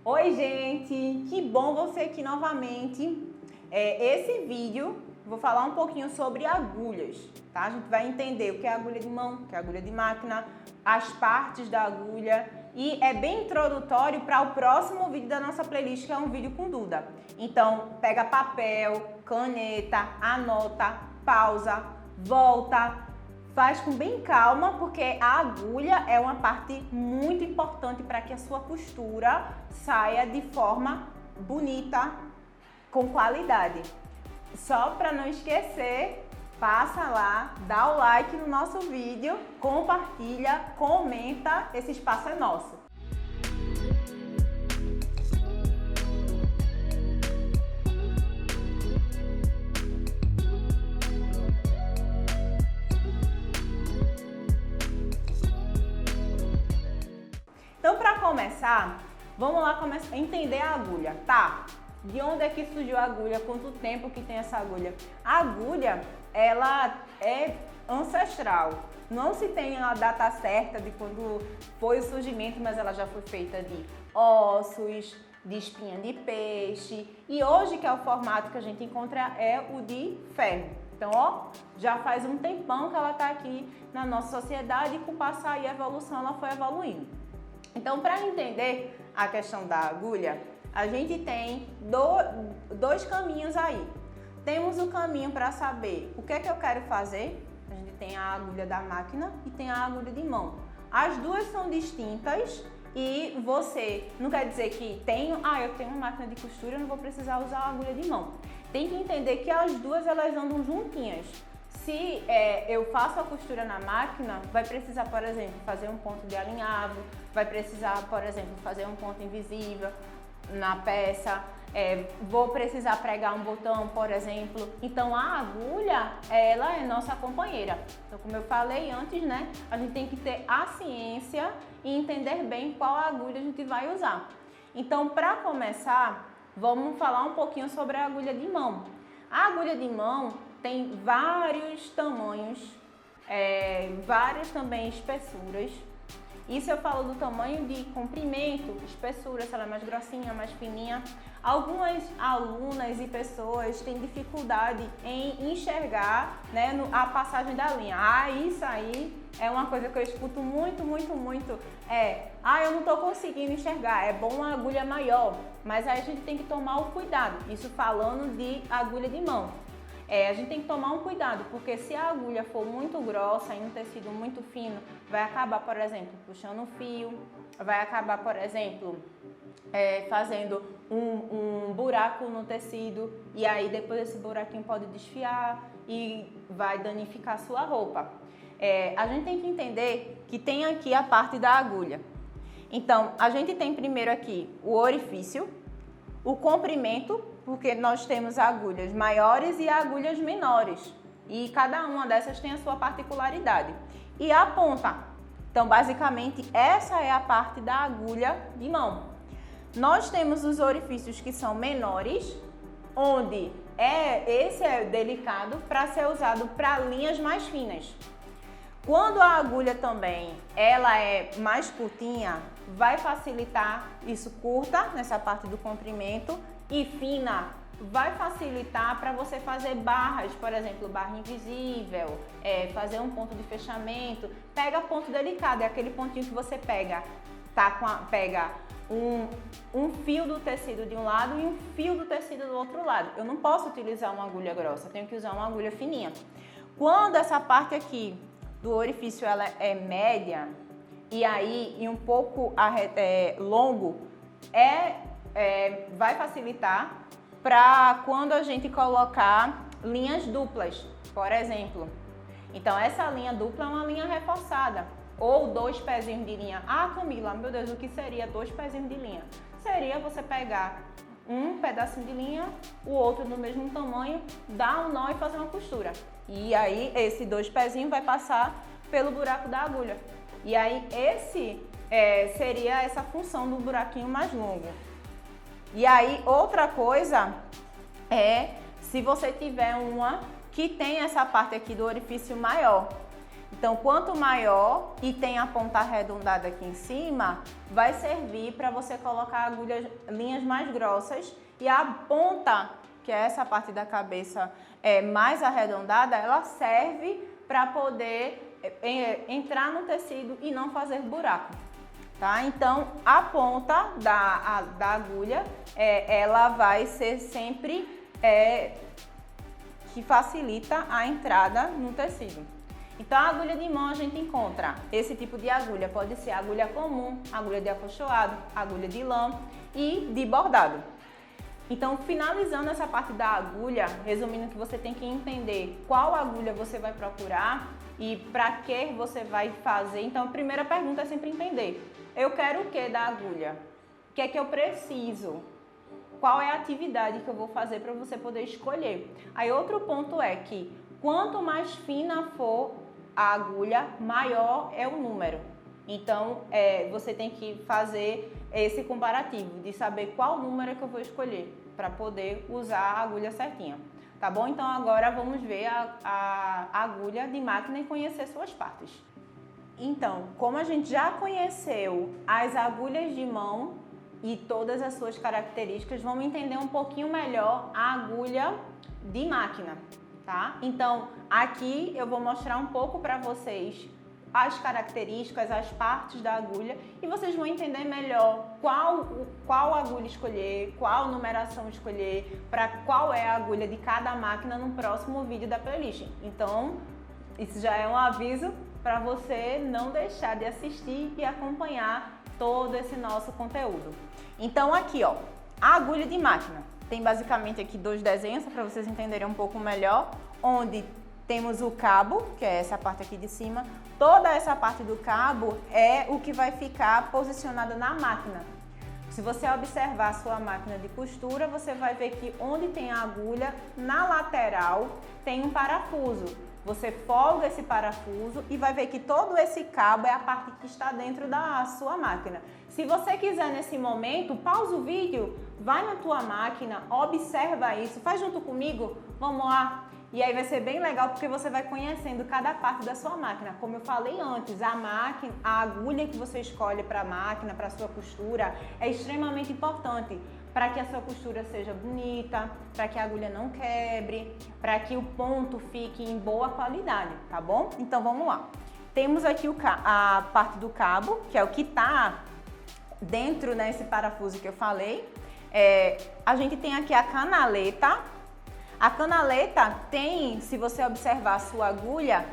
Oi, gente! Que bom você aqui novamente. Esse vídeo, vou falar um pouquinho sobre agulhas, tá? A gente vai entender o que é agulha de mão, o que é agulha de máquina, as partes da agulha e é bem introdutório para o próximo vídeo da nossa playlist, que é um vídeo com Duda. Então, pega papel, caneta, anota, pausa, volta. Faz com bem calma, porque a agulha é uma parte muito importante para que a sua costura saia de forma bonita, com qualidade. Só para não esquecer, passa lá, dá o like no nosso vídeo, compartilha, comenta, esse espaço é nosso. Então, para começar, vamos lá começar a entender a agulha, tá? De onde é que surgiu a agulha? Quanto tempo que tem essa agulha? A agulha, ela é ancestral. Não se tem a data certa de quando foi o surgimento, mas ela já foi feita de ossos, de espinha de peixe. E hoje, que é o formato que a gente encontra, é o de ferro. Então, ó, já faz um tempão que ela tá aqui na nossa sociedade e com o passar e a evolução, ela foi evoluindo. Então, para entender a questão da agulha, a gente tem dois caminhos aí. Temos o caminho para saber o que é que eu quero fazer. A gente tem a agulha da máquina e tem a agulha de mão. As duas são distintas e você não quer dizer que eu tenho uma máquina de costura, eu não vou precisar usar a agulha de mão. Tem que entender que as duas elas andam juntinhas. Se eu faço a costura na máquina, vai precisar, por exemplo, fazer um ponto de alinhavo, vai precisar, por exemplo, fazer um ponto invisível na peça, vou precisar pregar um botão, por exemplo. Então a agulha, ela é nossa companheira. Então, como eu falei antes, né, a gente tem que ter a ciência e entender bem qual agulha a gente vai usar. Então, para começar, vamos falar um pouquinho sobre a agulha de mão. A agulha de mão tem vários tamanhos, várias também espessuras. Isso eu falo do tamanho de comprimento, espessura, se ela é mais grossinha, mais fininha. Algumas alunas e pessoas têm dificuldade em enxergar, né, a passagem da linha. Isso aí é uma coisa que eu escuto muito. Eu não estou conseguindo enxergar, é bom uma agulha maior. Mas aí a gente tem que tomar o cuidado, isso falando de agulha de mão. A gente tem que tomar um cuidado, porque se a agulha for muito grossa e um tecido muito fino, vai acabar, por exemplo, puxando o fio, vai acabar, por exemplo, fazendo um buraco no tecido, e aí depois esse buraquinho pode desfiar e vai danificar a sua roupa. A gente tem que entender que tem aqui a parte da agulha. Então, a gente tem primeiro aqui o orifício, o comprimento, porque nós temos agulhas maiores e agulhas menores. E cada uma dessas tem a sua particularidade. E a ponta. Então, basicamente, essa é a parte da agulha de mão. Nós temos os orifícios que são menores, onde esse é delicado para ser usado para linhas mais finas. Quando a agulha também ela é mais curtinha, vai facilitar isso, curta nessa parte do comprimento, e fina vai facilitar para você fazer barras, por exemplo, barra invisível, fazer um ponto de fechamento. Pega ponto delicado, é aquele pontinho que você pega um fio do tecido de um lado e um fio do tecido do outro lado. Eu não posso utilizar uma agulha grossa, eu tenho que usar uma agulha fininha. Quando essa parte aqui do orifício ela é média e um pouco longo, vai facilitar para quando a gente colocar linhas duplas, por exemplo. Então, essa linha dupla é uma linha reforçada, ou 2 pezinhos de linha. Camila, meu Deus, o que seria 2 pezinhos de linha? Seria você pegar um pedacinho de linha, o outro do mesmo tamanho, dar um nó e fazer uma costura. E aí, esse 2 pezinhos vai passar pelo buraco da agulha. E aí, seria essa função do buraquinho mais longo. E aí, outra coisa se você tiver uma que tem essa parte aqui do orifício maior. Então, quanto maior e tem a ponta arredondada aqui em cima, vai servir para você colocar agulhas, linhas mais grossas, e a ponta, que é essa parte da cabeça mais arredondada, ela serve para poder entrar no tecido e não fazer buraco, tá? Então, a ponta da agulha, ela vai ser sempre que facilita a entrada no tecido. Então, a agulha de mão a gente encontra esse tipo de agulha, pode ser agulha comum, agulha de acolchoado, agulha de lã e de bordado. Então, finalizando essa parte da agulha, resumindo que você tem que entender qual agulha você vai procurar e para que você vai fazer. Então, a primeira pergunta é sempre entender: eu quero o que da agulha? O que é que eu preciso? Qual é a atividade que eu vou fazer para você poder escolher? Aí, outro ponto é que quanto mais fina for a agulha, maior é o número. Então, você tem que fazer esse comparativo de saber qual número que eu vou escolher para poder usar a agulha certinha, tá bom? Então, agora vamos ver a agulha de máquina e conhecer suas partes. Então, como a gente já conheceu as agulhas de mão e todas as suas características, vamos entender um pouquinho melhor a agulha de máquina, tá? Então, aqui eu vou mostrar um pouco para vocês as características, as partes da agulha, e vocês vão entender melhor qual agulha escolher, qual numeração escolher, para qual é a agulha de cada máquina no próximo vídeo da playlist. Então, isso já é um aviso para você não deixar de assistir e acompanhar todo esse nosso conteúdo. Então, aqui, ó, a agulha de máquina. Tem basicamente aqui dois desenhos para vocês entenderem um pouco melhor, onde temos o cabo, que é essa parte aqui de cima. Toda essa parte do cabo é o que vai ficar posicionada na máquina. Se você observar a sua máquina de costura, você vai ver que onde tem a agulha, na lateral tem um parafuso. Você folga esse parafuso e vai ver que todo esse cabo é a parte que está dentro da sua máquina. Se você quiser nesse momento, pausa o vídeo, vai na tua máquina, observa isso, faz junto comigo, vamos lá. E aí vai ser bem legal porque você vai conhecendo cada parte da sua máquina. Como eu falei antes, a agulha que você escolhe para a máquina, para a sua costura, é extremamente importante para que a sua costura seja bonita, para que a agulha não quebre, para que o ponto fique em boa qualidade, tá bom? Então vamos lá. Temos aqui a parte do cabo, que é o que está dentro nesse parafuso que eu falei. A gente tem aqui a canaleta. A canaleta tem, se você observar a sua agulha,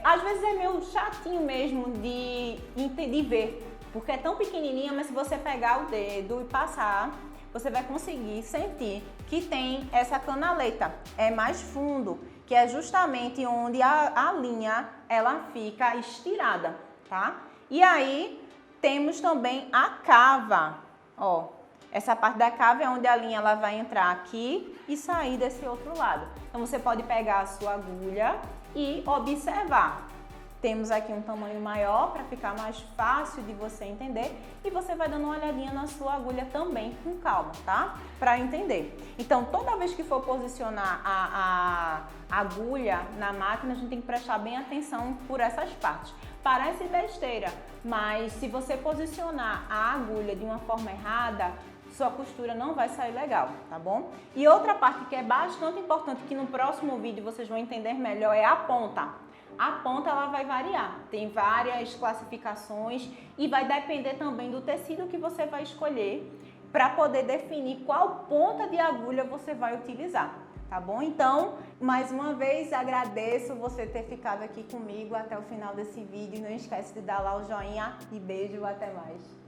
às vezes é meio chatinho mesmo de ver, porque é tão pequenininha, mas se você pegar o dedo e passar, você vai conseguir sentir que tem essa canaleta. É mais fundo, que é justamente onde a linha ela fica estirada, tá? E aí temos também a cava, ó. Essa parte da cava é onde a linha ela vai entrar aqui e sair desse outro lado. Então você pode pegar a sua agulha e observar. Temos aqui um tamanho maior para ficar mais fácil de você entender, e você vai dando uma olhadinha na sua agulha também com calma, tá? Para entender. Então, toda vez que for posicionar a agulha na máquina, a gente tem que prestar bem atenção por essas partes. Parece besteira, mas se você posicionar a agulha de uma forma errada, sua costura não vai sair legal, tá bom? E outra parte que é bastante importante, que no próximo vídeo vocês vão entender melhor, é a ponta. A ponta ela vai variar, tem várias classificações e vai depender também do tecido que você vai escolher para poder definir qual ponta de agulha você vai utilizar, tá bom? Então, mais uma vez agradeço você ter ficado aqui comigo até o final desse vídeo. Não esquece de dar lá o joinha e beijo, até mais.